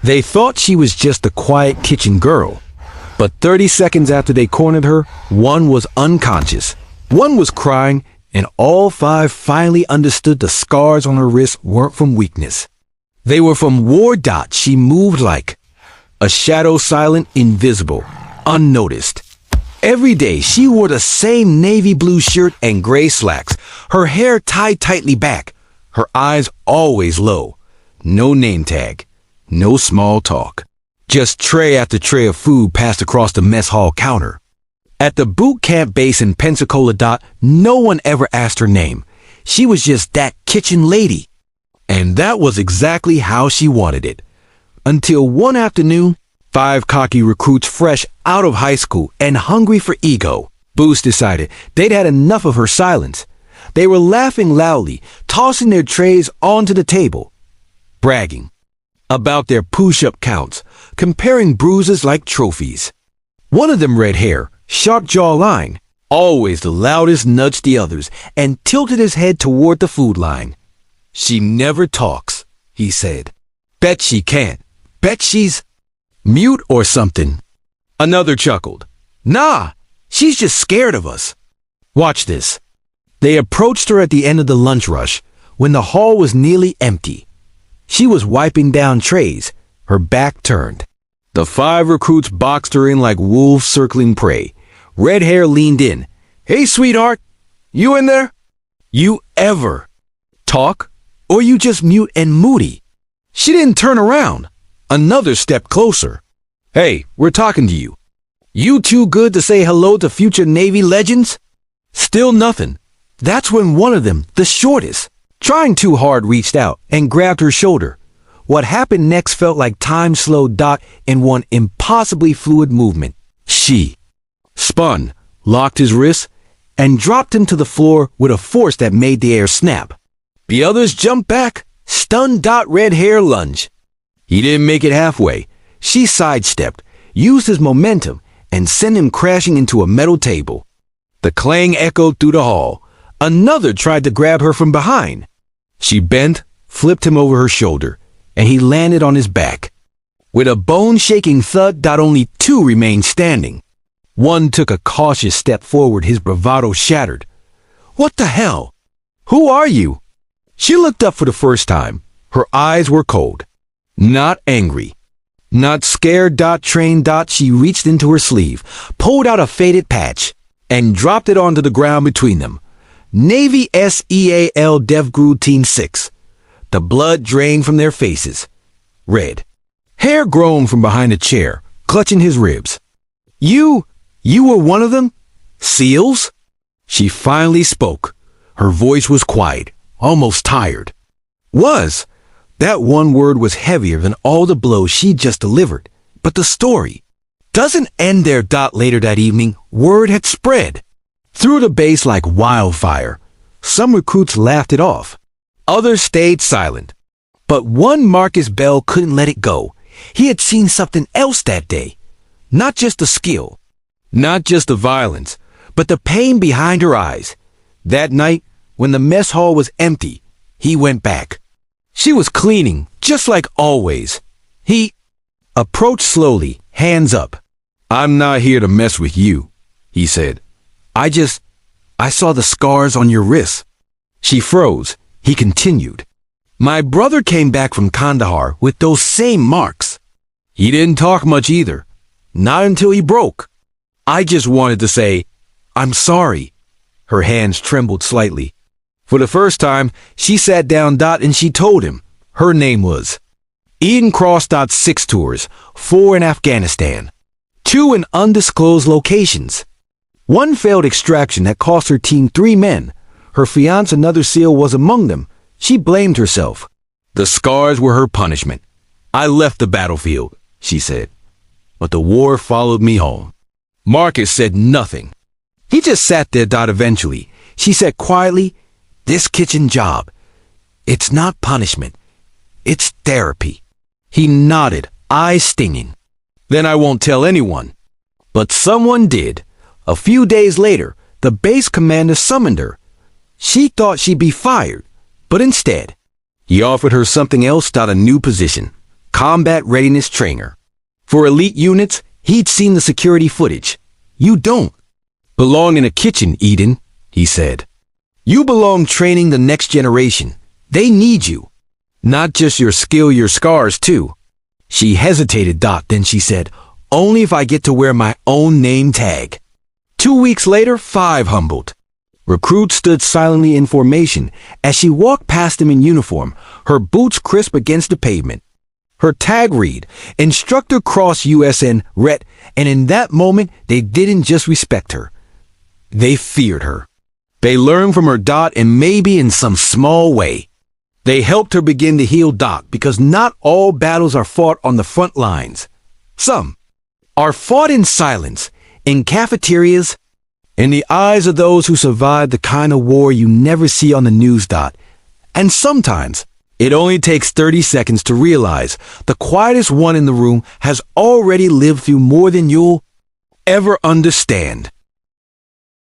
They thought she was just a quiet kitchen girl. But 30 seconds after they cornered her, one was unconscious, one was crying, and all five finally understood the scars on her wrists weren't from weakness. They were from war dots. She moved like a shadow, silent, invisible, unnoticed. Every day she wore the same navy blue shirt and gray slacks, her hair tied tightly back, her eyes always low. No name tag, no small talk. Just tray after tray of food passed across the mess hall counter. At the boot camp base in Pensacola, no one ever asked her name. She was just that kitchen lady. And that was exactly how she wanted it. Until one afternoon, 5 cocky recruits fresh out of high school and hungry for ego, Boost decided they'd had enough of her silence. They were laughing loudly, tossing their trays onto the table, bragging about their push-up counts, comparing bruises like trophies. One of them, red hair, sharp jawline, always the loudest, nudged the others and tilted his head toward the food line. "She never talks," he said. "Bet she can't. Bet she's mute or something." Another chuckled. "Nah, she's just scared of us. Watch this." They approached her at the end of the lunch rush, when the hall was nearly empty. She was wiping down trays, her back turned. The 5 recruits boxed her in like wolves circling prey. Red hair leaned in. "Hey, sweetheart, you in there? You ever talk, or you just mute and moody?" She didn't turn around. Another step closer. "Hey, we're talking to you. You too good to say hello to future Navy legends?" Still nothing. That's when one of them, the shortest, trying too hard, reached out and grabbed her shoulder. What happened next felt like time slowed in one impossibly fluid movement. She spun, locked his wrist, and dropped him to the floor with a force that made the air snap. The others jumped back, stunned. Red hair lunged. He didn't make it halfway. She sidestepped, used his momentum, and sent him crashing into a metal table. The clang echoed through the hall. Another tried to grab her from behind. She bent, flipped him over her shoulder, and he landed on his back. With a bone-shaking thud, only 2 remained standing. One took a cautious step forward, his bravado shattered. "What the hell? Who are you?" She looked up for the first time. Her eyes were cold. Not angry. Not scared. Trained. She reached into her sleeve, pulled out a faded patch, and dropped it onto the ground between them. Navy SEAL DevGru Team 6. The blood drained from their faces. Red hair groaned from behind a chair, clutching his ribs. You were one of them? SEALs?" She finally spoke. Her voice was quiet, almost tired. Was. That one word was heavier than all the blows she'd just delivered. But the story doesn't end there. Later that evening, word had spread through the base like wildfire. Some recruits laughed it off. Others stayed silent. But one, Marcus Bell, couldn't let it go. He had seen something else that day. Not just the skill, not just the violence, but the pain behind her eyes. That night, when the mess hall was empty, he went back. She was cleaning, just like always. He approached slowly, hands up. "I'm not here to mess with you," he said. I saw the scars on your wrists." She froze. He continued. "My brother came back from Kandahar with those same marks. He didn't talk much either. Not until he broke. I just wanted to say, I'm sorry." Her hands trembled slightly. For the first time, she sat down. And she told him. Her name was Eden Kross. 6 tours, 4 in Afghanistan, 2 in undisclosed locations. 1 failed extraction that cost her team 3 men. Her fiancé, another SEAL, was among them. She blamed herself. The scars were her punishment. "I left the battlefield," she said, "but the war followed me home." Marcus said nothing. He just sat there. Eventually, she said quietly, "This kitchen job, it's not punishment. It's therapy." He nodded, eyes stinging. "Then I won't tell anyone." But someone did. A few days later, the base commander summoned her. She thought she'd be fired, but instead, he offered her something else. A new position, combat readiness trainer. For elite units, he'd seen the security footage. You don't belong in a kitchen, Eden, he said. You belong training the next generation. They need you. Not just your skill, your scars, too. She hesitated, then she said, only if I get to wear my own name tag. 2 weeks later, 5 humbled. Recruit stood silently in formation as she walked past him in uniform, her boots crisp against the pavement. Her tag read, Instructor Kross USN Ret, and in that moment, they didn't just respect her. They feared her. They learned from her, and maybe in some small way. They helped her begin to heal, because not all battles are fought on the front lines. Some are fought in silence, in cafeterias, in the eyes of those who survived the kind of war you never see on the news. And sometimes, it only takes 30 seconds to realize the quietest one in the room has already lived through more than you'll ever understand.